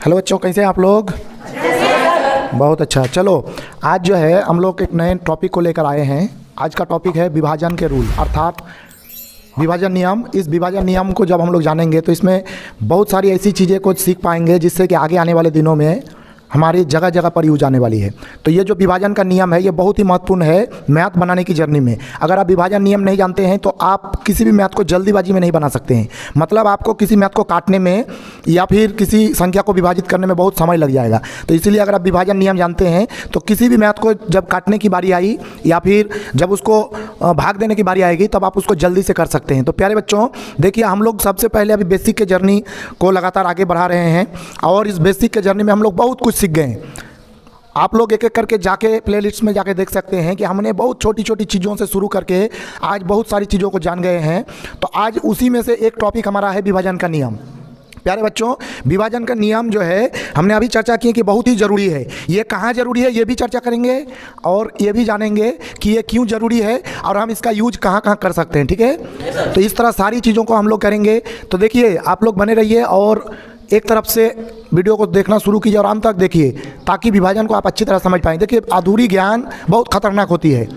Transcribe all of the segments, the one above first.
Hello बच्चों, कैसे हैं आप लोग? बहुत अच्छा। चलो आज जो है हम लोग एक नए टॉपिक को लेकर आए हैं। आज का टॉपिक है विभाजन के रूल, अर्थात विभाजन नियम। इस विभाजन नियम को जब हम लोग जानेंगे तो इसमें बहुत सारी ऐसी चीज़ें को सीख पाएंगे जिससे कि आगे आने वाले दिनों में हमारी जगह जगह पर यूज आने वाली है। तो ये जो विभाजन का नियम है ये बहुत ही महत्वपूर्ण है मैथ बनाने की जर्नी में। अगर आप विभाजन नियम नहीं जानते हैं तो आप किसी भी मैथ को जल्दीबाजी में नहीं बना सकते हैं। मतलब आपको किसी मैथ को काटने में या फिर किसी संख्या को विभाजित करने में बहुत समय लग जाएगा। तो इसीलिए अगर आप विभाजन नियम जानते हैं तो किसी भी मैथ को जब काटने की बारी आई या फिर जब उसको भाग देने की बारी आएगी तब आप उसको जल्दी से कर सकते हैं। तो प्यारे बच्चों देखिए, हम लोग सबसे पहले अभी बेसिक के जर्नी को लगातार आगे बढ़ा रहे हैं और इस बेसिक के जर्नी में हम लोग बहुत कुछ सीख गए। आप लोग एक एक करके जाके प्लेलिस्ट में जाके देख सकते हैं कि हमने बहुत छोटी छोटी चीज़ों से शुरू करके आज बहुत सारी चीज़ों को जान गए हैं। तो आज उसी में से एक टॉपिक हमारा है विभाजन का नियम। प्यारे बच्चों, विभाजन का नियम जो है हमने अभी चर्चा की कि बहुत ही ज़रूरी है। ये कहाँ ज़रूरी है ये भी चर्चा करेंगे और ये भी जानेंगे कि ये क्यों ज़रूरी है और हम इसका यूज कहाँ कहाँ कर सकते हैं। ठीक है, तो इस तरह सारी चीज़ों को हम लोग करेंगे। तो देखिए, आप लोग बने रहिए और एक तरफ से वीडियो को देखना शुरू कीजिए और अंत तक देखिए ताकि विभाजन को आप अच्छी तरह समझ पाएँ। देखिए, अधूरी ज्ञान बहुत खतरनाक होती है।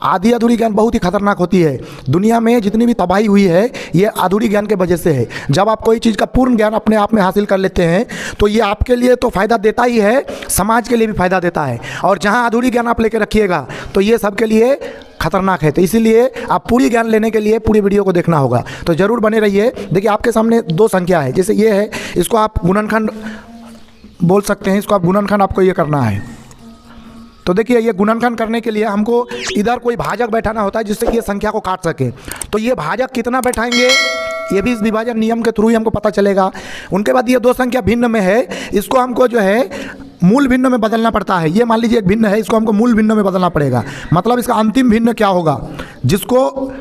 आधी अधूरी ज्ञान बहुत ही खतरनाक होती है। दुनिया में जितनी भी तबाही हुई है ये अधूरी ज्ञान के वजह से है। जब आप कोई चीज़ का पूर्ण ज्ञान अपने आप में हासिल कर लेते हैं तो ये आपके लिए तो फ़ायदा देता ही है, समाज के लिए भी फ़ायदा देता है। और जहाँ अधूरी ज्ञान आप लेकर रखिएगा तो ये सबके लिए खतरनाक है। तो इसीलिए आप पूरी ज्ञान लेने के लिए पूरी वीडियो को देखना होगा। तो ज़रूर बने रहिए। देखिए, आपके सामने दो संख्या है, जैसे ये है, इसको आप गुणनखंड बोल सकते हैं। इसको आप गुणनखंड आपको ये करना है। तो देखिए, ये गुणनखंड करने के लिए हमको इधर कोई भाजक बैठाना होता है जिससे कि ये संख्या को काट सके। तो ये भाजक कितना बैठाएंगे ये भी इस विभाजन नियम के थ्रू ही हमको पता चलेगा। उनके बाद ये दो संख्या भिन्न में है, इसको हमको जो है मूल भिन्न में बदलना पड़ता है। ये मान लीजिए एक भिन्न है, इसको हमको मूल भिन्न में बदलना पड़ेगा। मतलब इसका अंतिम भिन्न क्या होगा, जिसको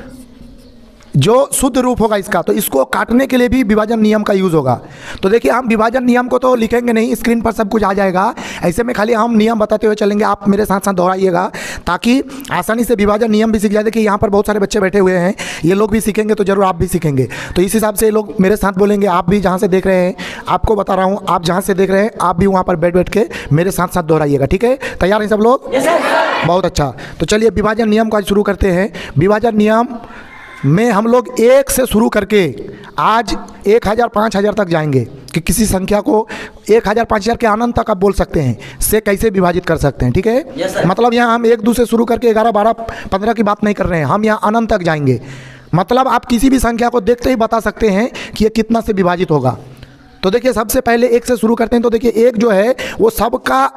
जो शुद्ध रूप होगा इसका, तो इसको काटने के लिए भी विभाजन नियम का यूज़ होगा। तो देखिए, हम विभाजन नियम को तो लिखेंगे नहीं, स्क्रीन पर सब कुछ आ जाएगा। ऐसे में खाली हम नियम बताते हुए चलेंगे, आप मेरे साथ साथ दोहराइएगा ताकि आसानी से विभाजन नियम भी सीख जाए। देखिए, यहाँ पर बहुत सारे बच्चे बैठे हुए हैं, ये लोग भी सीखेंगे तो जरूर आप भी सीखेंगे। तो इस हिसाब से ये लोग मेरे साथ बोलेंगे। आप भी जहाँ से देख रहे हैं, आपको बता रहा हूँ, आप जहाँ से देख रहे हैं आप भी वहाँ पर बैठ के मेरे साथ साथ दोहराइएगा। ठीक है, तैयार हैं सब लोग? बहुत अच्छा। तो चलिए विभाजन नियम को आज शुरू करते हैं। विभाजन नियम में हम लोग एक से शुरू करके आज 1000 5000 तक जाएंगे कि किसी संख्या को 1000 5000 के अनंत तक आप बोल सकते हैं से कैसे विभाजित कर सकते हैं। ठीक है, मतलब यहाँ हम 1 2 से शुरू करके 11 12 15 की बात नहीं कर रहे हैं, हम यहाँ अनंत तक जाएंगे। मतलब आप किसी भी संख्या को देखते ही बता सकते हैं कि ये कितना से विभाजित होगा। तो देखिए, सबसे पहले 1 से शुरू करते हैं। तो देखिए, 1 जो है वो सबका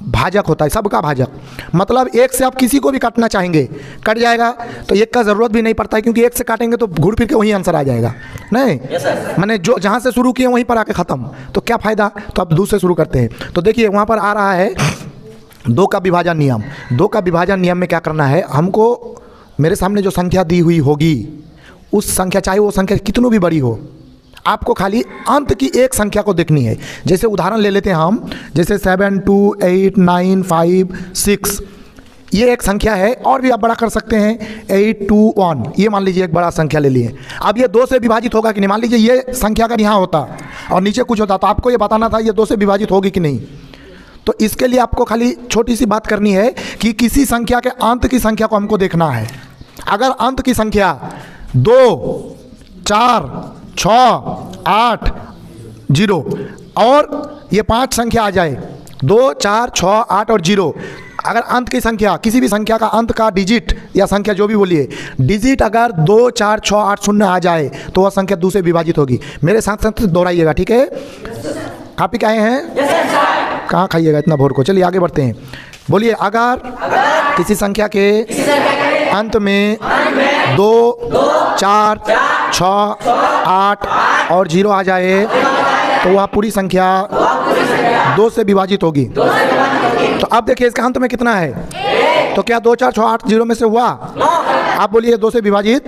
भाजक होता है, सबका भाजक। मतलब 1 से आप किसी को भी काटना चाहेंगे कट जाएगा। तो 1 का ज़रूरत भी नहीं पड़ता है, क्योंकि 1 से काटेंगे तो घूर फिर के वहीं आंसर आ जाएगा। नहीं, मैंने जो जहाँ से शुरू किए वहीं पर आके ख़त्म, तो क्या फ़ायदा। तो अब 2 से शुरू करते हैं। तो देखिए, वहाँ पर आ रहा है 2 का विभाजन नियम। 2 का विभाजन नियम में क्या करना है, हमको मेरे सामने जो संख्या दी हुई होगी उस संख्या, चाहे वो संख्या कितनी भी बड़ी हो, आपको खाली अंत की एक संख्या को देखनी है। जैसे उदाहरण ले लेते हैं हम, जैसे 7 2 8 9 5 6 ये एक संख्या है। और भी आप बड़ा कर सकते हैं, 8 2 1 ये मान लीजिए एक बड़ा संख्या ले लिए। अब ये 2 से विभाजित होगा कि नहीं। मान लीजिए ये संख्या अगर यहाँ होता और नीचे कुछ होता तो आपको ये बताना था ये 2 से विभाजित होगी कि नहीं। तो इसके लिए आपको खाली छोटी सी बात करनी है कि किसी संख्या के अंत की संख्या को हमको देखना है। अगर अंत की संख्या 2 4 6 8 0 और ये 5 संख्या आ जाए, 2 4 6 8 और 0, अगर अंत की संख्या, किसी भी संख्या का अंत का डिजिट या संख्या जो भी बोलिए, डिजिट अगर 2 4 6 8 0 आ जाए तो वह संख्या 2 से विभाजित होगी। मेरे साथ साथ दोहराइएगा। ठीक है, कापी का हैं? कहाँ खाइएगा इतना भोर को। चलिए आगे बढ़ते हैं। बोलिए, अगर किसी संख्या के अंत में 2 4 6 8 और 0 आ जाए तो वह पूरी संख्या 2 से विभाजित होगी। तो अब देखिए, इसका अंत में कितना है, तो क्या 2 4 6 8 0 में से हुआ? आप बोलिए 2 से विभाजित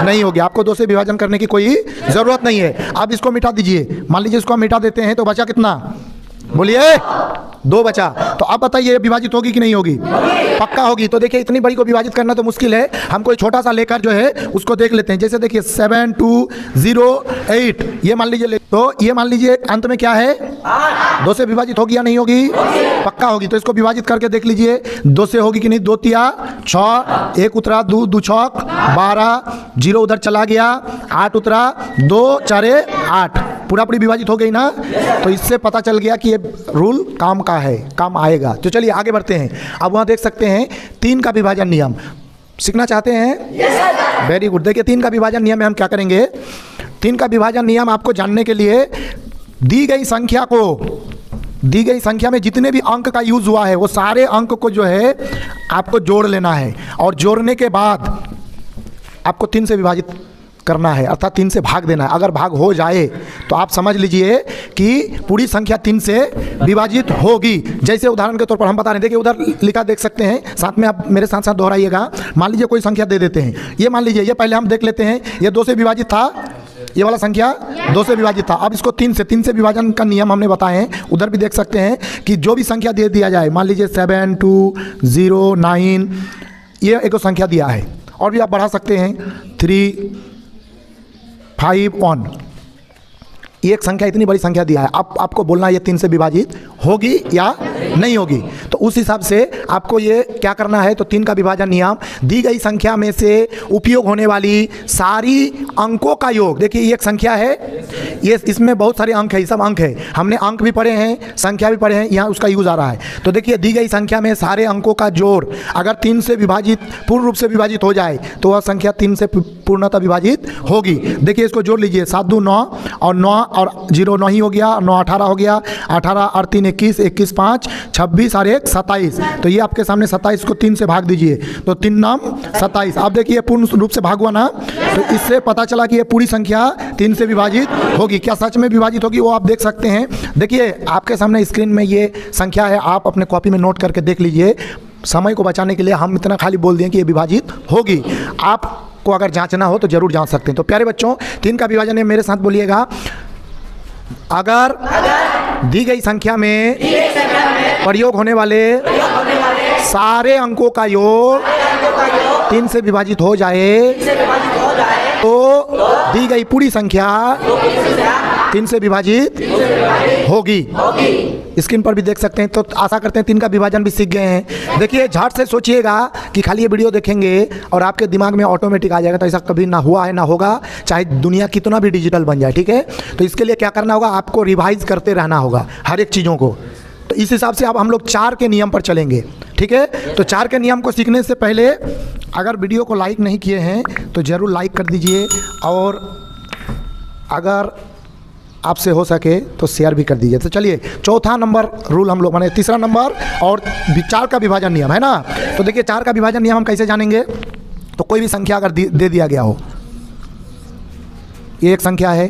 नहीं होगी। आपको 2 से विभाजन करने की कोई ज़रूरत नहीं है। अब इसको मिटा दीजिए। मान लीजिए इसको हम मिटा देते हैं तो बचा कितना, बोलिए 2 बचा। तो अब बताइए विभाजित होगी कि नहीं होगी? पक्का होगी। तो देखिए इतनी बड़ी को विभाजित करना तो मुश्किल है, हम कोई छोटा सा लेकर जो है उसको देख लेते हैं। जैसे देखिए 7208 ये मान लीजिए, तो ये मान लीजिए अंत में क्या है, 2 से विभाजित होगी या नहीं होगी? पक्का होगी। तो इसको विभाजित करके देख लीजिए 2 से होगी कि नहीं। 2 तिया 6, 1 उतरा 2, 2 छौक 12, 0 उधर चला गया, 8 उतरा 2 4 8, पूरा पूरी विभाजित हो गई ना। तो इससे पता चल गया कि ये रूल काम का है, काम आएगा। तो चलिए आगे बढ़ते हैं। अब वहाँ देख सकते हैं 3 का विभाजन नियम सीखना चाहते हैं? Very good. देखिए 3 का विभाजन नियम में हम क्या करेंगे, 3 का विभाजन नियम आपको जानने के लिए दी गई संख्या में जितने भी अंक का यूज हुआ है वो सारे अंक को जो है आपको जोड़ लेना है, और जोड़ने के बाद आपको 3 से विभाजित करना है, अर्थात 3 से भाग देना है। अगर भाग हो जाए तो आप समझ लीजिए कि पूरी संख्या 3 से विभाजित होगी। जैसे उदाहरण के तौर पर हम बता रहे हैं, देखिए उधर लिखा देख सकते हैं, साथ में आप मेरे साथ साथ दोहराइएगा। मान लीजिए कोई संख्या दे देते हैं, ये मान लीजिए, ये पहले हम देख लेते हैं, ये 2 से विभाजित था, ये वाला संख्या 2 से विभाजित था। अब इसको 3 से विभाजन का नियम हमने बताए हैं। उधर भी देख सकते हैं कि जो भी संख्या दे दिया जाए, मान लीजिए 7 2 0 9, ये एक संख्या दिया है, और भी आप बढ़ा सकते हैं 3 5 1, ये एक संख्या, इतनी बड़ी संख्या दिया है। अब आपको बोलना है ये 3 से विभाजित होगी या नहीं होगी। तो उस हिसाब से आपको ये क्या करना है, तो 3 का विभाजन नियम, दी गई संख्या में से उपयोग होने वाली सारी अंकों का योग। देखिए ये एक संख्या है, ये इसमें बहुत सारे अंक है, ये सब अंक है, हमने अंक भी पढ़े हैं, संख्या भी पढ़े हैं, यहाँ उसका यूज आ रहा है। तो देखिए दी गई संख्या में सारे अंकों का जोड़ अगर 3 से विभाजित, पूर्ण रूप से विभाजित हो जाए तो वह संख्या 3 से पूर्णतः विभाजित होगी। देखिए इसको जोड़ लीजिए, 7 2 9, और 9 और 0 9 ही हो गया, 9 18 हो गया, 18 और 3 21, 21 5 26 और 1 27। तो ये आपके सामने 27 को 3 से भाग दीजिए, तो 3 नाम 27। आप देखिए पूर्ण रूप से भाग हुआ ना, तो इससे पता चला कि ये पूरी संख्या 3 से विभाजित होगी। क्या सच में विभाजित होगी वो आप देख सकते हैं। देखिए आपके सामने स्क्रीन में ये संख्या है, आप अपने कॉपी में नोट करके देख लीजिए। समय को बचाने के लिए हम इतना खाली बोल दें कि ये विभाजित होगी। आपको अगर जांचना हो तो जरूर जांच सकते हैं। तो प्यारे बच्चों 3 का विभाजन है, मेरे साथ बोलिएगा, अगर दी गई संख्या में प्रयोग होने वाले सारे अंकों का योग 3 से विभाजित हो जाए तो दी गई पूरी संख्या 3 से विभाजित होगी। स्क्रीन पर भी देख सकते हैं। तो आशा करते हैं 3 का विभाजन भी सीख गए हैं। देखिए झट से सोचिएगा कि खाली ये वीडियो देखेंगे और आपके दिमाग में ऑटोमेटिक आ जाएगा, तो ऐसा कभी ना हुआ है ना होगा, चाहे दुनिया कितना भी डिजिटल बन जाए, ठीक है। तो इसके लिए क्या करना होगा, आपको रिवाइज करते रहना होगा हर एक चीज़ों को। तो इस हिसाब से अब हम लोग 4 के नियम पर चलेंगे, ठीक है। तो 4 के नियम को सीखने से पहले अगर वीडियो को लाइक नहीं किए हैं तो ज़रूर लाइक कर दीजिए, और अगर आपसे हो सके तो शेयर भी कर दीजिए। तो चलिए चौथा नंबर रूल हम लोग, माने तीसरा नंबर और 4 का विभाजन नियम है ना। तो देखिए 4 का विभाजन नियम हम कैसे जानेंगे, तो कोई भी संख्या अगर दे दिया गया हो, ये एक संख्या है,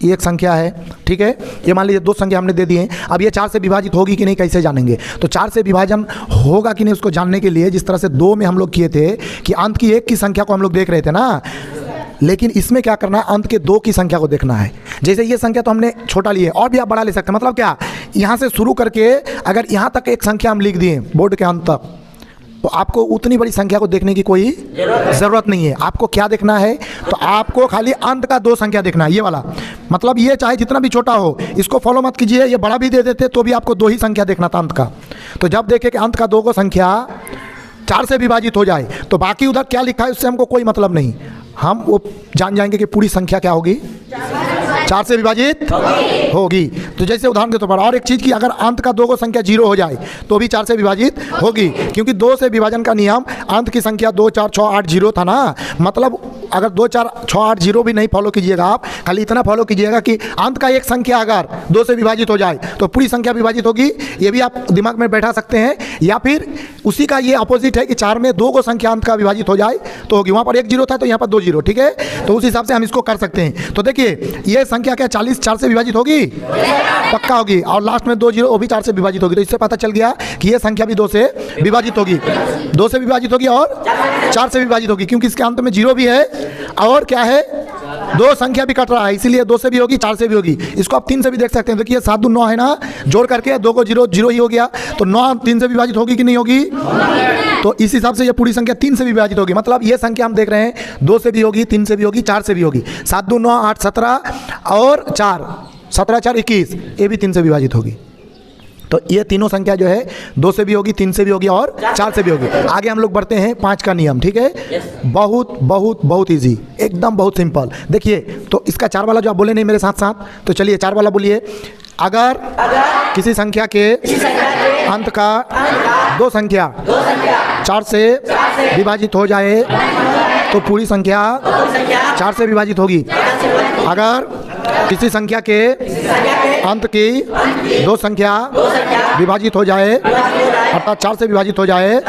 ये एक संख्या है, ठीक है। ये मान लीजिए 2 संख्या हमने दे दी हैं। अब ये 4 से विभाजित होगी कि नहीं कैसे जानेंगे, तो 4 से विभाजन होगा कि नहीं उसको जानने के लिए जिस तरह से 2 में हम लोग किए थे कि अंत की 1 की संख्या को हम लोग देख रहे थे ना, लेकिन इसमें क्या करना है, अंत के 2 की संख्या को देखना है। जैसे ये संख्या तो हमने छोटा लिए, और भी आप बड़ा ले सकते हैं। मतलब क्या, यहाँ से शुरू करके अगर यहाँ तक एक संख्या हम लिख दिए बोर्ड के अंत तक, तो आपको उतनी बड़ी संख्या को देखने की कोई ज़रूरत नहीं है। आपको क्या देखना है, तो आपको खाली अंत का 2 संख्या देखना है, ये वाला। मतलब ये चाहे जितना भी छोटा हो, इसको फॉलो मत कीजिए, ये बड़ा भी दे देते तो भी आपको 2 ही संख्या देखना था अंत का। तो जब देखे कि अंत का 2 को संख्या 4 से विभाजित हो जाए तो बाकी उधर क्या लिखा है उससे हमको कोई मतलब नहीं, हम वो जान जाएंगे कि पूरी संख्या क्या होगी, 4 से विभाजित होगी। तो जैसे उदाहरण के तौर पर, और एक चीज़ की, अगर अंत का 2 को संख्या 0 हो जाए तो भी 4 से विभाजित होगी, क्योंकि 2 से विभाजन का नियम अंत की संख्या 2 4 6 8 0 था ना। मतलब अगर 2 4 6 8 0 भी नहीं फॉलो कीजिएगा आप, खाली इतना फॉलो कीजिएगा कि अंत का एक संख्या अगर 2 से विभाजित हो जाए तो पूरी संख्या विभाजित होगी। ये भी आप दिमाग में बैठा सकते हैं, या फिर उसी का ये अपोजिट है कि 4 में 2 को संख्या अंत का विभाजित हो जाए तो होगी। वहाँ पर 1 0 था तो यहाँ पर 2 0, ठीक है। तो उस हिसाब से हम इसको कर सकते हैं। तो देखिए ये संख्या क्या 40 4 से विभाजित होगी, पक्का होगी, और लास्ट में 2 0 वो भी 4 से विभाजित होगी। तो इससे पता चल गया कि ये संख्या भी 2 से विभाजित होगी, 2 से विभाजित होगी और 4 से विभाजित होगी, क्योंकि इसके अंत में 0 भी है और क्या है 2 संख्या भी कट रहा है, इसीलिए 2 से भी होगी 4 से भी होगी। इसको आप 3 से भी देख सकते हैं। देखिए 7 दूनी 9 है ना, जोड़ करके 2 को 0 0 ही हो गया, तो 9 3 से विभाजित होगी कि नहीं होगी? तो इस हिसाब से ये पूरी संख्या 3 से विभाजित होगी। मतलब ये संख्या हम देख रहे हैं 2 से भी होगी, 3 से भी होगी, 4 से भी होगी। 7 दूनी 9 8 17 और 4 17 4 21, ये भी 3 से विभाजित होगी। तो ये तीनों संख्या जो है 2 से भी होगी, 3 से भी होगी और 4 से भी होगी। आगे हम लोग बढ़ते हैं 5 का नियम, ठीक है। बहुत बहुत बहुत इजी, एकदम बहुत सिंपल। देखिए तो इसका 4 वाला जो आप बोले नहीं मेरे साथ साथ, तो चलिए 4 वाला बोलिए। अगर किसी संख्या के अंत का 2 संख्या 4 से विभाजित हो जाए तो पूरी संख्या 4 से विभाजित होगी। अगर किसी संख्या के अंत की 2 संख्या विभाजित हो जाए अर्थात 4 से विभाजित हो जाए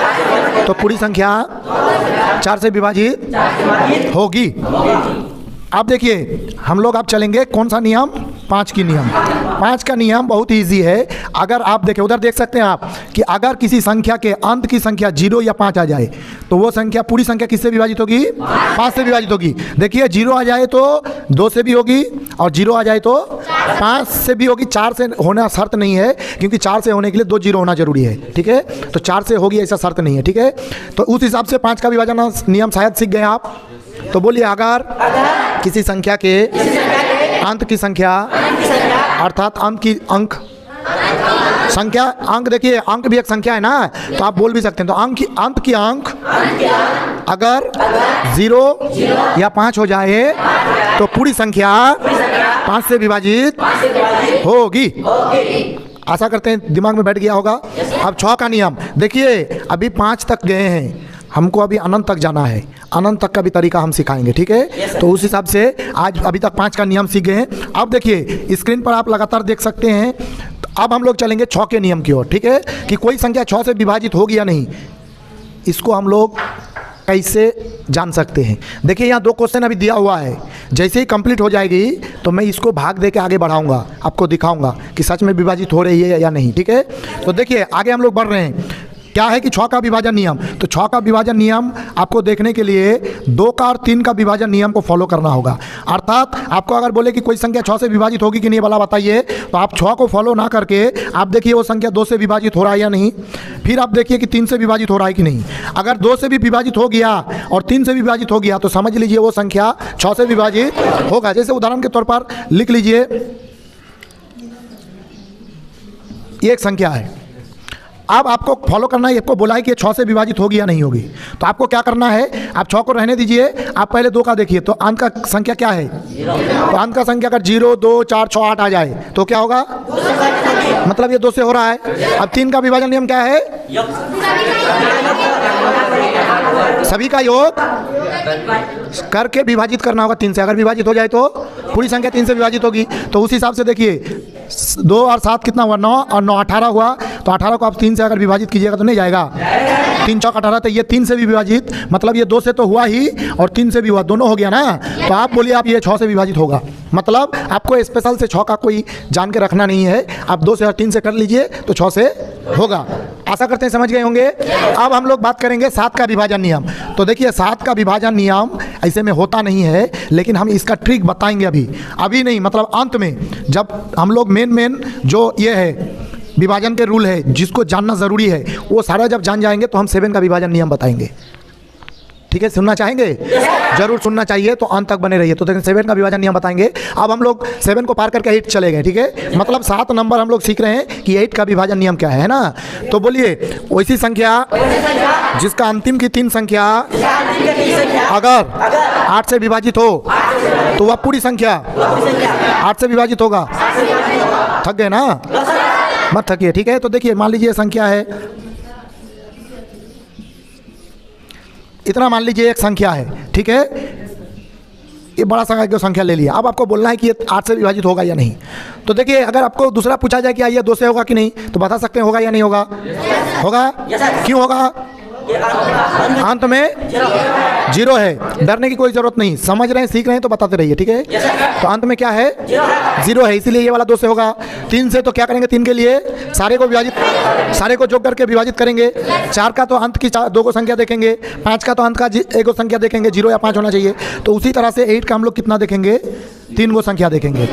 तो पूरी संख्या 4 से विभाजित होगी। अब देखिए हम लोग अब चलेंगे कौन सा नियम? 5 की नियम। 5 का नियम बहुत ही ईजी है। अगर आप देखें, उधर देख सकते हैं आप कि अगर किसी संख्या के अंत की संख्या 0 या 5 आ जाए तो वो संख्या पूरी संख्या किससे विभाजित होगी? 5 से विभाजित होगी। देखिए 0 आ जाए तो 2 से भी होगी और 0 आ जाए तो 5 से भी होगी। 4 से होना शर्त नहीं है, क्योंकि 4 से होने के लिए 2 0 होना जरूरी है, ठीक है। तो 4 से होगी ऐसा शर्त नहीं है, ठीक है। तो उस हिसाब से 5 का विभाजन नियम शायद सीख गए आप। तो बोलिए अगर किसी संख्या के अंत की संख्या अर्थात अंक की अंक संख्या, अंक देखिए अंक भी एक संख्या है ना, तो आप बोल भी सकते हैं। तो अंत की अंक अगर 0 या 5 हो जाए तो पूरी संख्या 5 से विभाजित होगी। आशा करते हैं दिमाग में बैठ गया होगा। अब 6 का नियम देखिए, अभी 5 तक गए हैं, हमको अभी अनंत तक जाना है। अनंत तक का भी तरीका हम सिखाएंगे, ठीक है। तो उस हिसाब से आज अभी तक 5 का नियम सीख गए हैं। अब देखिए स्क्रीन पर आप लगातार देख सकते हैं। तो अब हम लोग चलेंगे 6 के नियम की ओर, ठीक है, कि कोई संख्या 6 से विभाजित होगी या नहीं, इसको हम लोग कैसे जान सकते हैं। देखिए यहाँ 2 क्वेश्चन अभी दिया हुआ है, जैसे ही कंप्लीट हो जाएगी तो मैं इसको भाग दे के आगे बढ़ाऊंगा, आपको दिखाऊंगा कि सच में विभाजित हो रही है या नहीं, ठीक है। तो देखिए आगे हम लोग बढ़ रहे हैं। क्या है कि 6 का विभाजन नियम। तो 6 का विभाजन नियम आपको देखने के लिए 2 का और 3 का विभाजन नियम को फॉलो करना होगा। अर्थात आपको अगर बोले कि कोई संख्या 6 से विभाजित होगी कि नहीं वाला बताइए, तो आप 6 को फॉलो ना करके आप देखिए वो संख्या 2 से विभाजित हो रहा है या नहीं। फिर आप देखिए कि 3 से विभाजित हो रहा है कि नहीं। अगर 2 से भी विभाजित हो गया और 3 से विभाजित हो गया तो समझ लीजिए वो संख्या 6 से विभाजित होगा। जैसे उदाहरण के तौर पर लिख लीजिए, ये एक संख्या है। अब आपको फॉलो करना है, आपको बोला है कि 6 से विभाजित होगी या नहीं होगी। तो आपको क्या करना है, आप 6 को रहने दीजिए, आप पहले 2 का देखिए। तो अंत का संख्या क्या है? तो अंत का संख्या अगर 0 2 4 6 8 आ जाए तो क्या होगा? मतलब ये 2 से हो रहा है। अब 3 का विभाजन नियम क्या है? सभी का योग करके विभाजित करना होगा 3 से। अगर विभाजित हो जाए तो पूरी संख्या 3 से विभाजित होगी। तो उस हिसाब से देखिए 2 और 7 कितना हुआ? 9 और 9 18 हुआ। तो 18 को आप 3 से अगर विभाजित कीजिएगा तो नहीं जाएगा। 3 चौक 18, तो ये 3 से भी विभाजित, मतलब ये 2 से तो हुआ ही और 3 से भी हुआ, दोनों हो गया ना। तो आप बोलिए आप ये 6 से विभाजित होगा। मतलब आपको स्पेशल से 6 का कोई जान के रखना नहीं है, आप 2 से और 3 से कर लीजिए तो 6 से होगा। आशा करते हैं समझ गए होंगे। अब हम लोग बात करेंगे 7 का विभाजन नियम। तो देखिए 7 का विभाजन नियम ऐसे में होता नहीं है, लेकिन हम इसका ट्रिक बताएंगे अभी नहीं, मतलब अंत में, जब हम लोग मेन जो ये है विभाजन के रूल है जिसको जानना ज़रूरी है, वो सारा जब जान जाएंगे तो हम 7 का विभाजन नियम बताएंगे। ठीक है, सुनना चाहेंगे? जरूर सुनना चाहिए, तो अंत तक बने रहिए। तो देखिए 7 का विभाजन नियम बताएंगे। अब हम लोग 7 को पार करके 8 चले गए, ठीक है। मतलब 7 नंबर हम लोग सीख रहे हैं कि 8 का विभाजन नियम क्या है ना। तो बोलिए वैसी संख्या जिसका अंतिम की 3 संख्या अगर 8 से विभाजित हो तो वह पूरी संख्या 8 से विभाजित होगा। थक गए ना? मत थकिए, ठीक है। तो देखिए मान लीजिए संख्या है इतना, मान लीजिए एक संख्या है, ठीक है। ये बड़ा संख्या ले लिया। अब आपको बोलना है कि ये 8 से विभाजित होगा या नहीं। तो देखिए अगर आपको दूसरा पूछा जाए कि ये 2 से होगा कि नहीं, तो बता सकते हैं होगा या नहीं होगा? होगा। क्यों होगा? अंत में जीरो है। डरने की कोई जरूरत नहीं, समझ रहे हैं सीख रहे हैं तो बताते रहिए, ठीक है। तो अंत में क्या है, जीरो है, इसीलिए ये वाला 2 से होगा। 3 से तो क्या करेंगे, 3 के लिए सारे को विभाजित, सारे को जोड़ करके विभाजित करेंगे। 4 का तो अंत की 2 को संख्या देखेंगे, 5 का तो अंत का 1 को संख्या देखेंगे, 0 या 5 होना चाहिए। तो उसी तरह से 8 का हम लोग कितना देखेंगे, 3 को संख्या देखेंगे।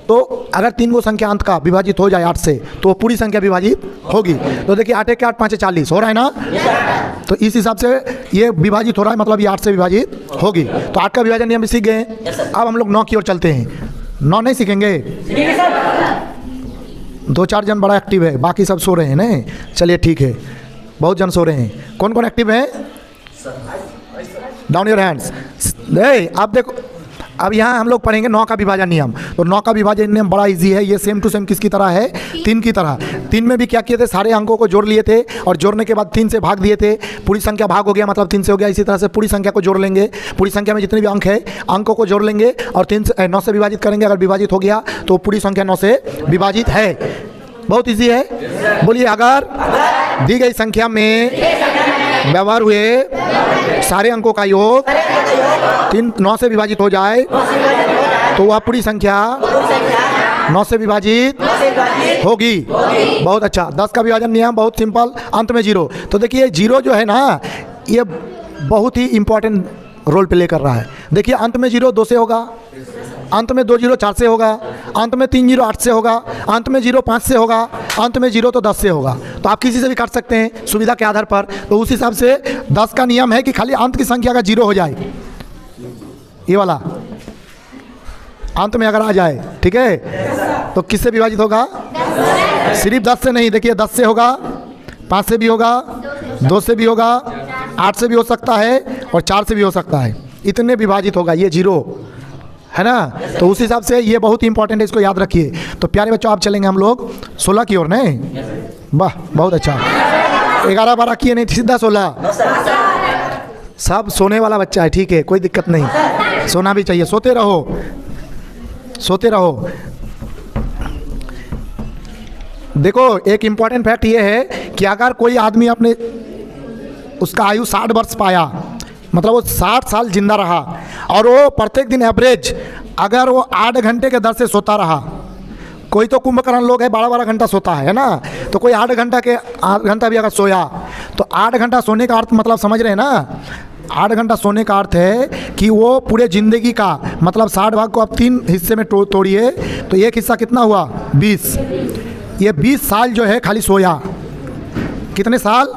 तो अगर 3 को संख्या अंत का विभाजित हो जाए 8 से तो पूरी संख्या विभाजित होगी। तो देखिए 8 के 8 5 40 हो रहा है ना। तो इस हिसाब से ये विभाजित हो रहा है, मतलब ये 8 से विभाजित होगी। तो 8 का विभाजन नियम भी सीख गए। अब हम लोग 9 की ओर चलते हैं। 9 नहीं सीखेंगे, 2-4 जन बड़ा एक्टिव है, बाकी सब सो रहे हैं ना। चलिए ठीक है, बहुत जन सो रहे हैं। कौन कौन एक्टिव है, डाउन योर हैंड्स। आप देखो, अब यहाँ हम लोग पढ़ेंगे 9 का विभाजन नियम। तो 9 का विभाजन नियम बड़ा इजी है। ये सेम टू सेम किसकी तरह है, 3 की तरह। 3 में भी क्या किए थे, सारे अंकों को जोड़ लिए थे और जोड़ने के बाद 3 से भाग दिए थे। पूरी संख्या भाग हो गया, मतलब 3 से हो गया। इसी तरह से पूरी संख्या को जोड़ लेंगे, पूरी संख्या में जितने भी अंक है अंकों को जोड़ लेंगे और 9 से विभाजित करेंगे। अगर विभाजित हो गया तो पूरी संख्या 9 से विभाजित है। बहुत ईजी है। बोलिए, अगर दी गई संख्या में व्यवहार हुए सारे अंकों का योग 9 से विभाजित हो जाए तो वह पूरी संख्या 9 से विभाजित होगी। बहुत अच्छा। 10 का विभाजन नियम बहुत सिंपल, अंत में 0। तो देखिए 0 जो है ना, ये बहुत ही इंपॉर्टेंट रोल प्ले कर रहा है। देखिए अंत में 0 2 से होगा, अंत में 2 0 4 से होगा, अंत में 3 0 8 से होगा, अंत में 0 5 से होगा, अंत में 0 तो 10 से होगा। तो आप किसी से भी काट सकते हैं सुविधा के आधार पर। तो उस हिसाब से 10 का नियम है कि खाली अंत की संख्या का 0 हो जाए, ये वाला अंत में अगर आ जाए, ठीक है, तो किससे विभाजित होगा, सिर्फ 10 से नहीं। देखिए 10 से होगा, 5 से भी होगा, 2 से भी होगा, 8 से भी हो सकता है और 4 से भी हो सकता है। इतने विभाजित होगा, ये 0 है ना। तो उस हिसाब से ये बहुत इंपॉर्टेंट है, इसको याद रखिए। तो प्यारे बच्चों, आप चलेंगे हम लोग 16 की ओर, नहीं? वाह, बहुत अच्छा। 11 12 किए नहीं, सीधा 16। सब सोने वाला बच्चा है, ठीक है, कोई दिक्कत नहीं, सोना भी चाहिए, सोते रहो, सोते रहो। देखो एक इंपॉर्टेंट फैक्ट ये है कि अगर कोई आदमी अपने उसका आयु 60 वर्ष पाया, मतलब वो 60 साल जिंदा रहा और वो प्रत्येक दिन एवरेज अगर वो 8 घंटे के दर से सोता रहा, कोई तो कुंभकर्ण लोग है 12-12 घंटा सोता है ना, तो कोई 8 घंटा भी अगर सोया तो 8 घंटा सोने का अर्थ मतलब समझ रहे हैं ना। 8 घंटा सोने का अर्थ है कि वो पूरे ज़िंदगी का मतलब 60 भाग को आप 3 हिस्से में तोड़िए तो एक हिस्सा कितना हुआ, 20। ये 20 साल जो है खाली सोया। कितने साल,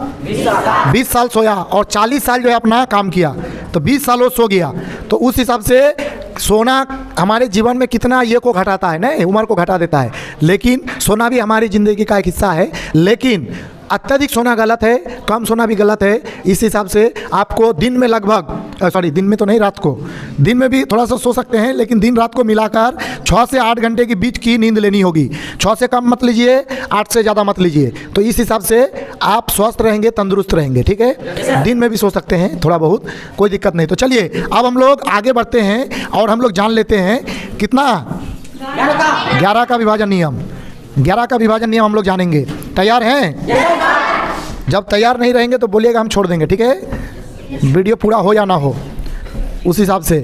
20 साल सोया और 40 साल जो है अपना काम किया, तो 20 साल वो सो गया। तो उस हिसाब से सोना हमारे जीवन में कितना ये को घटाता है ना, उम्र को घटा देता है। लेकिन सोना भी हमारी ज़िंदगी का एक हिस्सा है, लेकिन अत्यधिक सोना गलत है, कम सोना भी गलत है। इस हिसाब से आपको दिन में लगभग दिन में तो नहीं, रात को, दिन में भी थोड़ा सा सो सकते हैं, लेकिन दिन रात को मिलाकर 6 से 8 घंटे के बीच की नींद लेनी होगी। 6 से कम मत लीजिए, 8 से ज़्यादा मत लीजिए। तो इस हिसाब से आप स्वस्थ रहेंगे, तंदुरुस्त रहेंगे, ठीक है। दिन में भी सो सकते हैं थोड़ा बहुत, कोई दिक्कत नहीं। तो चलिए अब हम लोग आगे बढ़ते हैं और हम लोग जान लेते हैं कितना, 11 का विभाजन नियम। 11 का विभाजन नियम हम लोग जानेंगे। तैयार हैं? जब तैयार नहीं रहेंगे तो बोलिएगा, हम छोड़ देंगे, ठीक है। वीडियो पूरा हो या ना हो उस हिसाब से,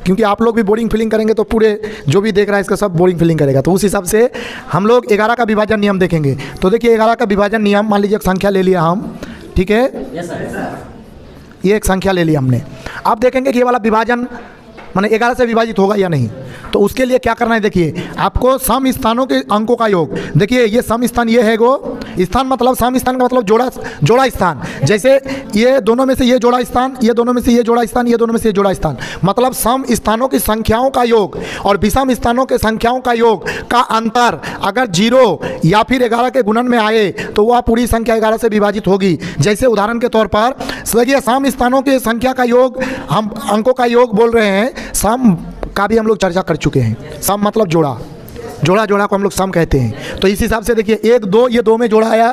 क्योंकि आप लोग भी बोरिंग फीलिंग करेंगे तो पूरे जो भी देख रहा है इसका सब बोरिंग फीलिंग करेगा। तो उस हिसाब से हम लोग 11 का विभाजन नियम देखेंगे। तो देखिए 11 का विभाजन नियम, मान लीजिए एक संख्या ले लिया हम, ठीक है, ये एक संख्या ले लिया हमने। अब देखेंगे कि ये वाला विभाजन माने 11 से विभाजित होगा या नहीं। तो उसके लिए क्या करना है, देखिए आपको सम स्थानों के अंकों का योग। देखिए ये सम स्थान ये है गो स्थान, मतलब सम स्थान का मतलब जोड़ा स्थान। जैसे ये दोनों में से ये जोड़ा स्थान, ये दोनों में से ये जोड़ा स्थान, ये दोनों में से ये जोड़ा स्थान, मतलब सम स्थानों की संख्याओं का योग और विषम स्थानों के संख्याओं का योग का अंतर अगर 0 या फिर 11 के गुणन में आए तो वह पूरी संख्या 11 से विभाजित होगी। जैसे उदाहरण के तौर पर देखिए सम स्थानों के संख्या का योग, हम अंकों का योग बोल रहे हैं। सम का भी हम लोग चर्चा कर चुके हैं। सम मतलब जोड़ा को हम लोग सम कहते हैं। तो इस हिसाब से देखिए 1 2 ये 2 में जोड़ा आया,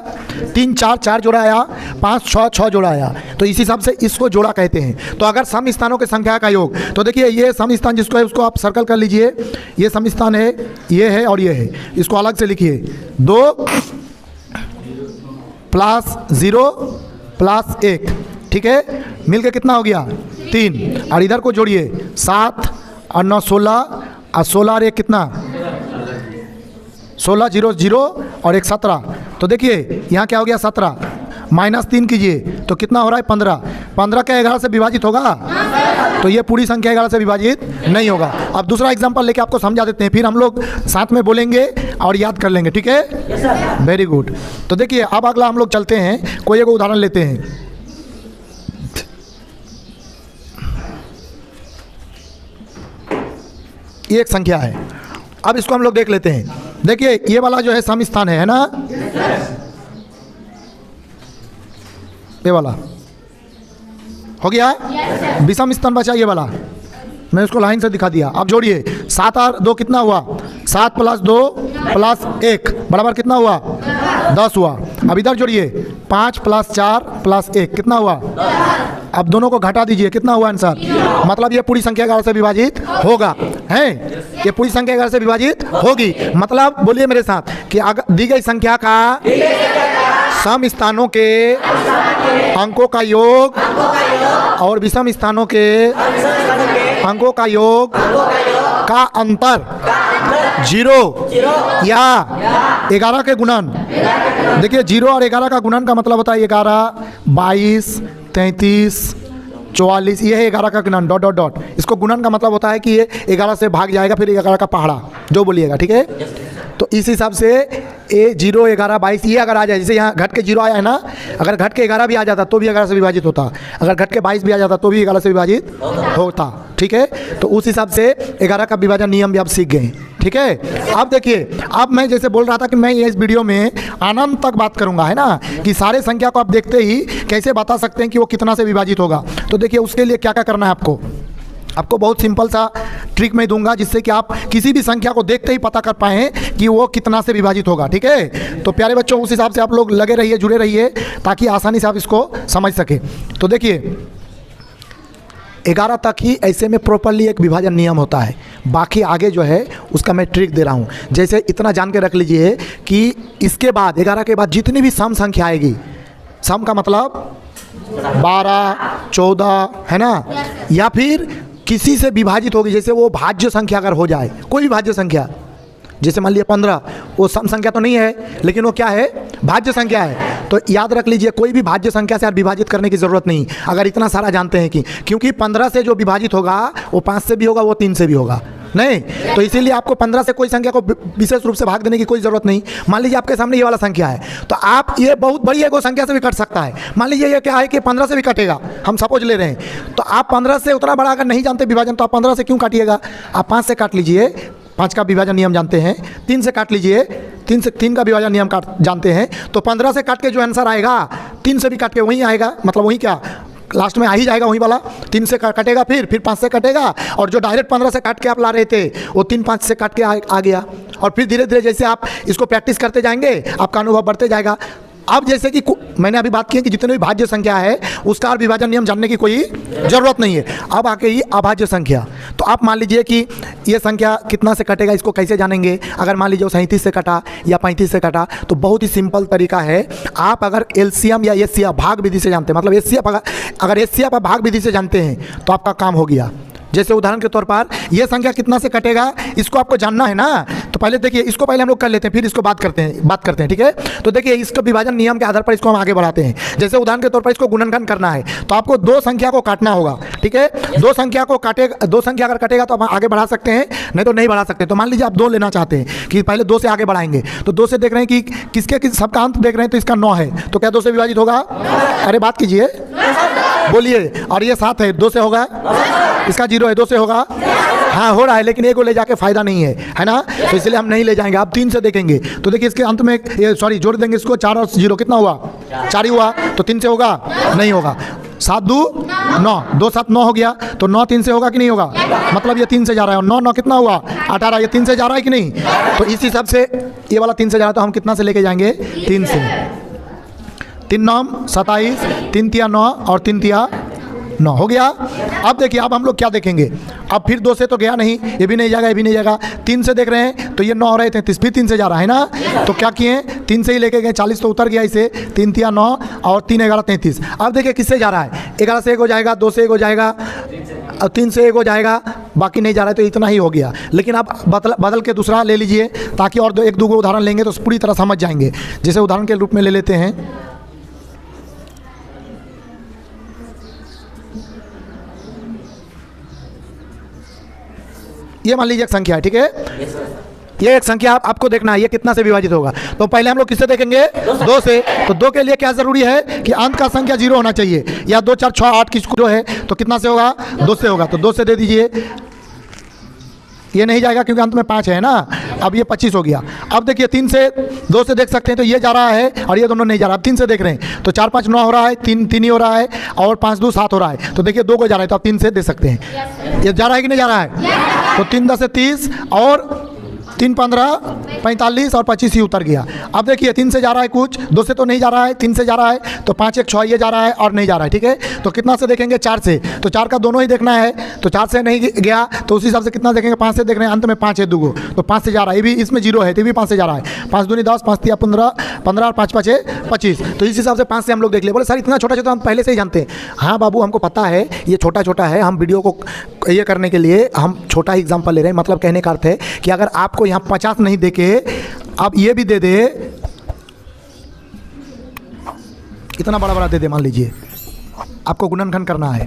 3 4 जोड़ा आया, 5 6 जोड़ा आया। तो इस हिसाब से इसको जोड़ा कहते हैं। तो अगर सम स्थानों के संख्या का योग, तो देखिए ये सम स्थान जिसको है उसको आप सर्कल कर लीजिए। ये सम स्थान है, ये है और ये है, इसको अलग से लिखिए। 2 + 0 प्लस 1, ठीक है, मिल के कितना हो गया 3, और इधर को जोड़िए 7 और 9 16, और 16 और 1 कितना 16, 0 0 और 1 17। तो देखिए यहाँ क्या हो गया 17, -3 कीजिए तो कितना हो रहा है 15। 15 क्या 11 से विभाजित होगा? तो ये पूरी संख्या 11 से विभाजित नहीं होगा। अब दूसरा एग्जांपल लेके आपको समझा देते हैं, फिर हम लोग साथ में बोलेंगे और याद कर लेंगे, ठीक है? Very good. तो देखिए अब अगला हम लोग चलते हैं, कोई एक उदाहरण लेते हैं। ये एक संख्या है, अब इसको हम लोग देख लेते हैं। देखिए ये वाला जो है सम स्थान है ना, ये वाला हो गया, विषम स्थान बचा ये वाला, मैं उसको लाइन से दिखा दिया। अब जोड़िए 7 और 2 कितना हुआ 7 + 2 + 1 बराबर कितना हुआ 10 हुआ। अब इधर जोड़िए 5 + 4 + 1 कितना हुआ। अब दोनों को घटा दीजिए, कितना हुआ आंसर। मतलब ये पूरी संख्या 11 से विभाजित होगा, है ये पूरी संख्या 11 से विभाजित होगी। मतलब बोलिए मेरे साथ कि अगर दी गई संख्या का सम स्थानों के अंकों का योग और विषम स्थानों के अंकों का योग का अंतर 0 या 11 के गुणन। देखिए 0 और 11 का गुणन का मतलब होता है 11, 22, 33, 44, ये है 11 का गुणन डॉट डॉट डॉट। इसको गुणन का मतलब होता है कि ये 11 से भाग जाएगा, फिर 11 का पहाड़ा जो बोलिएगा, ठीक है। तो इस हिसाब से 0, 11, 22 ये अगर आ जाए, जैसे यहाँ घट के 0 आया है ना, अगर घट के 11 भी आ जाता तो भी 11 से विभाजित होता, अगर घट के 22 भी आ जाता तो भी 11 से विभाजित होता, ठीक है। तो उस हिसाब से 11 का विभाजन नियम भी आप सीख गए, ठीक है। अब देखिए, अब मैं जैसे बोल रहा था कि मैं इस वीडियो में अनंत तक बात करूंगा, है ना, कि सारे संख्या को आप देखते ही कैसे बता सकते हैं कि वो कितना से विभाजित होगा। तो देखिए उसके लिए क्या क्या करना है आपको बहुत सिंपल सा ट्रिक मैं दूंगा, जिससे कि आप किसी भी संख्या को देखते ही पता कर पाएँ कि वो कितना से विभाजित होगा, ठीक है। तो प्यारे बच्चों उस हिसाब से आप लोग लगे रहिए, जुड़े रहिए, ताकि आसानी से आप इसको समझ सकें। तो देखिए 11 तक ही ऐसे में प्रॉपरली एक विभाजन नियम होता है, बाकी आगे जो है उसका मैं ट्रिक दे रहा हूँ। जैसे इतना जान के रख लीजिए कि इसके बाद 11 के बाद जितनी भी सम संख्या आएगी, सम का मतलब 12, 14, है ना, या फिर किसी से विभाजित होगी, जैसे वो भाज्य संख्या अगर हो जाए, कोई भी भाज्य संख्या, जैसे मान लिया 15, वो सम संख्या तो नहीं है लेकिन वो क्या है, भाज्य संख्या है। तो याद रख लीजिए कोई भी भाज्य संख्या से आप विभाजित करने की ज़रूरत नहीं, अगर इतना सारा जानते हैं कि क्योंकि 15 से जो विभाजित होगा वो 5 से भी होगा, वो 3 से भी होगा, नहीं। तो इसीलिए आपको 15 से कोई संख्या को विशेष रूप से भाग देने की कोई ज़रूरत नहीं। मान लीजिए आपके सामने ये वाला संख्या है, तो आप ये बहुत बड़ी एक संख्या से भी कट सकता है। मान लीजिए ये क्या है कि 15 से भी कटेगा, हम सपोज ले रहे हैं, तो आप 15 से उतना बड़ा अगर नहीं जानते विभाजन, तो आप 15 से क्यों काटिएगा, आप 5 से काट लीजिए, 5 का विभाजन नियम जानते हैं, 3 से काट लीजिए, 3 का विभाजन नियम जानते हैं, तो 15 से काट के जो आंसर आएगा 3 से भी काट के वहीं आएगा, मतलब वहीं क्या लास्ट में आ ही जाएगा, वही वाला 3 से कटेगा, फिर 5 से कटेगा, और जो डायरेक्ट 15 से काट के आप ला रहे थे वो 3 5 से काट के आ गया। और फिर धीरे धीरे जैसे आप इसको प्रैक्टिस करते जाएंगे आपका अनुभव बढ़ते जाएगा। अब जैसे कि मैंने अभी बात की है कि जितने भी भाज्य संख्या है उसका और विभाजन नियम जानने की कोई ज़रूरत नहीं है। अब आके ये अभाज्य संख्या, तो आप मान लीजिए कि ये संख्या कितना से कटेगा, इसको कैसे जानेंगे। अगर मान लीजिए वो 37 से कटा या 35 से कटा, तो बहुत ही सिंपल तरीका है। आप अगर एलसीएम या एचसीएफ भाग विधि से जानते हैं, मतलब एचसीएफ अगर एचसीएफ आप भाग विधि से जानते हैं तो आपका काम हो गया। जैसे उदाहरण के तौर पर ये संख्या कितना से कटेगा इसको आपको जानना है ना, तो पहले देखिए इसको पहले हम लोग कर लेते हैं, फिर इसको बात करते हैं, ठीक है। तो देखिए इसको विभाजन नियम के आधार पर इसको हम आगे बढ़ाते हैं। जैसे उदाहरण के तौर पर इसको गुणनखंड करना है, तो आपको 2 संख्या को काटना होगा, ठीक है। 2 संख्या अगर कटेगा तो आप आगे बढ़ा सकते हैं, नहीं तो नहीं बढ़ा सकते। तो मान लीजिए आप 2 लेना चाहते हैं कि पहले 2 से आगे बढ़ाएंगे, तो 2 से देख रहे हैं कि किसके सबका अंत देख रहे हैं, तो इसका 9 है, तो क्या 2 से विभाजित होगा। अरे बात कीजिए, बोलिए। और ये 7 है, 2 से होगा, इसका 0 है, 2 से होगा, हाँ हो रहा है, लेकिन एक को ले जाके फायदा नहीं है ना, तो इसलिए हम नहीं ले जाएंगे। आप 3 से देखेंगे तो देखिए इसके अंत में जोड़ देंगे इसको, 4 और 0 कितना हुआ, 4 ही हुआ, तो 3 से होगा, नहीं होगा। 7 2 9, 2 7 9 हो गया, तो 9 3 से होगा कि नहीं होगा, मतलब ये 3 से जा रहा है, और 9 9 कितना हुआ 18, ये 3 से जा रहा है कि नहीं। तो इस हिसाब से ये वाला 3 से जा रहा है, तो हम कितना से लेके जाएंगे, 3 से। 3 9 27, 3 तिया 9 और 3 तिया 9 हो गया। अब देखिए, अब हम लोग क्या देखेंगे, अब फिर 2 से तो गया नहीं, ये भी नहीं जाएगा, ये भी नहीं जाएगा। 3 से देख रहे हैं तो ये 9 और 33, फिर 3 से जा रहा है ना, तो क्या किए, 3 से ही लेके गए, 40 तो उतर गया इसे, 3 तिया 9 और 3 11 33। अब देखिए किससे जा रहा है, 11 से 1 हो जाएगा, 2 से 1 हो जाएगा और 3 से 1 हो जाएगा, बाकी नहीं जा रहा है, तो इतना ही हो गया। लेकिन अब बदल के दूसरा ले लीजिए, ताकि और 1 2 उदाहरण लेंगे तो पूरी तरह समझ जाएंगे। जैसे उदाहरण के रूप में ले लेते हैं, ये मान लीजिए एक संख्या है, ठीक है, ये एक संख्या आपको देखना है ये कितना से विभाजित होगा। तो पहले हम लोग किससे देखेंगे, 2 से। तो 2 के लिए क्या जरूरी है कि अंत का संख्या 0 होना चाहिए, या 2 4 6 8 किसको जो है तो कितना से होगा, 2 से होगा। तो 2 से दे दीजिए, ये नहीं जाएगा क्योंकि अंत में 5 है ना। अब ये 25 हो गया। अब देखिए 3 से 2 से देख सकते हैं, तो ये जा रहा है और ये दोनों नहीं जा रहा। अब 3 से देख रहे हैं तो 4 5 9 हो रहा है, 3 3 ही हो रहा है और 5 2 7 हो रहा है। तो देखिए 2 को जा रहा है, तो आप 3 से दे सकते हैं। ये जा रहा है कि नहीं जा रहा है, तो 3 10 से 30 और 3 15 45 और 25 ही उतर गया। अब देखिए 3 से जा रहा है कुछ, 2 से तो नहीं जा रहा है, 3 से जा रहा है, तो 5 1 6 ये जा रहा है और नहीं जा रहा है, ठीक है। तो कितना से देखेंगे, 4 से। तो 4 का दोनों ही देखना है, तो 4 से नहीं गया तो उस हिसाब से कितना देखेंगे, 5 से देख रहे हैं, अंत में 5 है 2 गो, तो 5 से जा रहा है, ये भी इसमें 0 है तो ये भी 5 से जा रहा है। 5 दूनी 10, 5 तिया 15 15 और 5 5 है 25। तो इस हिसाब से 5 से हम लोग देख ले। बोले सर इतना छोटा छोटा हम पहले से ही जानते हैं। हाँ बाबू, हमको पता है ये छोटा छोटा है, हम वीडियो को ये करने के लिए हम छोटा ही एग्जाम्पल ले रहे हैं। मतलब कहने का अर्थ है कि अगर आपको यहाँ 50 नहीं देके आप ये भी दे दे, इतना बड़ा बड़ा दे दे, मान लीजिए आपको गुणनखंड करना है,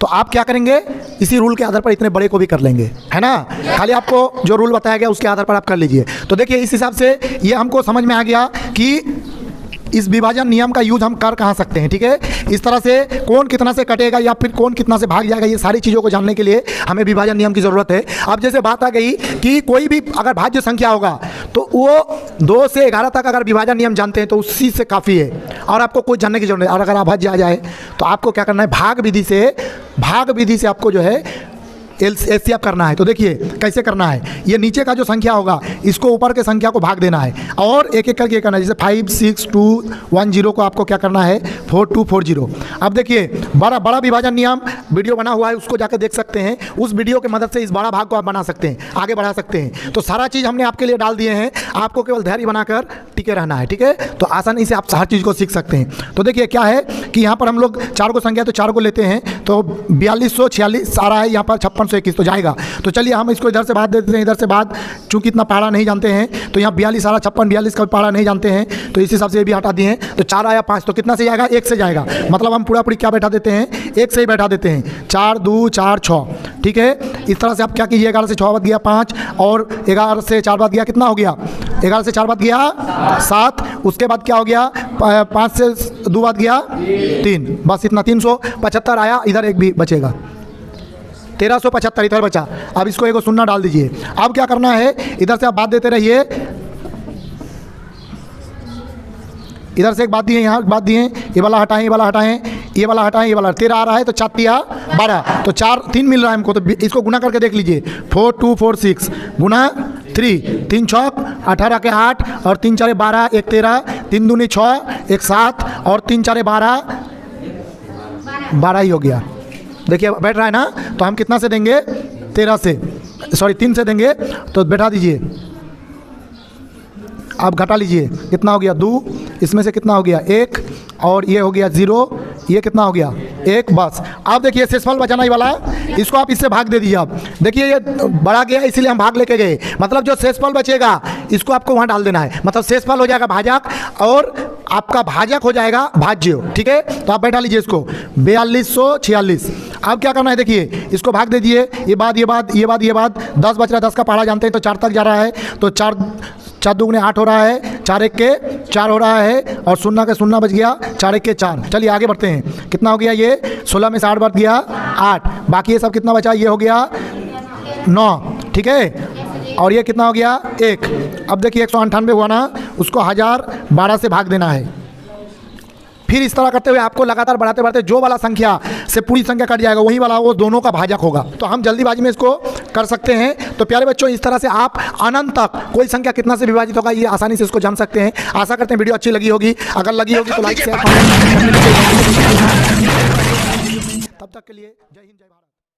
तो आप क्या करेंगे, इसी रूल के आधार पर इतने बड़े को भी कर लेंगे, है ना। खाली आपको जो रूल बताया गया उसके आधार पर आप कर लीजिए। तो देखिए इस हिसाब से ये हमको समझ में आ गया कि इस विभाजन नियम का यूज हम कर कहाँ सकते हैं, ठीक है। इस तरह से कौन कितना से कटेगा या फिर कौन कितना से भाग जाएगा, ये सारी चीज़ों को जानने के लिए हमें विभाजन नियम की ज़रूरत है। अब जैसे बात आ गई कि कोई भी अगर भाज्य संख्या होगा तो वो 2 से 11 तक अगर विभाजन नियम जानते हैं तो उसी से काफ़ी है और आपको कुछ जानने की जरूरत नहीं। और अगर अभाज्य आ जाए तो आपको क्या करना है, भाग विधि से आपको जो है एलसीएम करना है। तो देखिए कैसे करना है, ये नीचे का जो संख्या होगा इसको ऊपर के संख्या को भाग देना है और एक एक करके करना है। जैसे 5 6 2 1 0 को आपको क्या करना है 4 2 4 0। अब देखिए बड़ा विभाजन नियम वीडियो बना हुआ है, उसको जाकर देख सकते हैं। उस वीडियो की मदद से इस बड़ा भाग को आप बना सकते हैं, आगे बढ़ा सकते हैं। तो सारा चीज़ हमने आपके लिए डाल दिए हैं, आपको केवल धैर्य बनाकर टिके रहना है, ठीक है। तो आसानी से आप हर चीज़ को सीख सकते हैं। तो देखिए क्या है कि यहाँ पर हम लोग 4 को संख्या तो 4 को लेते हैं, तो 4246 आ रहा है, यहाँ पर 5621 तो जाएगा। तो चलिए हम इसको इधर से बात दे देते हैं, इधर से बात, चूंकि इतना पहाड़ा नहीं जानते हैं तो यहाँ 42 आ रहा, 56 42 का पहाड़ा नहीं जानते हैं, तो इस हिसाब से ये भी हटा दिए हैं। तो 4 आया 5, तो कितना से जाएगा, 1 से जाएगा। मतलब हम पूरा क्या बैठा देते हैं, 1 से ही बैठा देते हैं। 4 2 4 6, ठीक है। इस तरह से आप क्या कीजिए, 11 से 6 बात गया 5 और 11 से 4 बात गया, कितना हो गया, 11 से 4 बात गया 7। उसके बाद क्या हो गया, 5 से 2 बात गया 3, बस इतना 375 आया। इधर एक भी बचेगा, 1375 इधर बचा। अब इसको एक शून्य डाल दीजिए। अब क्या करना है, इधर से आप बात देते रहिए, इधर से एक बात दिए, यहाँ बात दिए, ये वाला हटाएं, ये वाला हटाएं, ये वाला हटाएं, ये वाला 13 आ रहा है तो 4 तिया 12, तो 4 3 मिल रहा है हमको। तो इसको गुना करके देख लीजिए, 4 2 4 6 गुना 3 3 6 18 के 8 और 3 4 12 1 13 3 दूनी 6 1 7 और 3 4 12 ही हो गया। देखिए बैठ रहा है ना। तो हम कितना से देंगे, 3 से देंगे, तो बैठा दीजिए। अब घटा लीजिए, कितना हो गया 2, इसमें से कितना हो गया 1 और ये हो गया 0, ये कितना हो गया 1, बस। अब देखिए शेषफल बचाना ही वाला है, इसको आप इससे भाग दे दीजिए। अब देखिए ये बड़ा गया इसीलिए हम भाग लेके गए, मतलब जो शेषफल बचेगा इसको आपको वहाँ डाल देना है। मतलब शेषफल हो जाएगा भाजक और आपका भाजक हो जाएगा भाज्य, ठीक है। तो आप बैठा लीजिए इसको 4246। अब क्या करना है, देखिए इसको भाग दे दिए, ये बात 10 बच रहा है, 10 का पहाड़ा जानते हैं तो 4 तक जा रहा है, तो 4 दूगुने 8 हो रहा है, 4 1 के 4 हो रहा है और 0 के 0 बच गया, 4 1 के 4। चलिए आगे बढ़ते हैं, कितना हो गया, ये 16 में से 8 बच गया 8, बाकी ये सब कितना बचा, ये हो गया 9, ठीक है। और ये कितना हो गया 1। अब देखिए 198 हुआ ना, उसको 1012 से भाग देना है। फिर इस तरह करते हुए आपको लगातार बढ़ाते बढ़ाते जो वाला संख्या से पूरी संख्या कट जाएगा वही वाला वो दोनों का भाजक होगा। तो हम जल्दीबाजी में इसको कर सकते हैं। तो प्यारे बच्चों, इस तरह से आप अनंत तक कोई संख्या कितना से विभाजित होगा ये आसानी से इसको जान सकते हैं। आशा करते हैं वीडियो अच्छी लगी होगी। अगर लगी होगी तो लाइक शेयर तब तक के लिए जय हिंद जय भारत।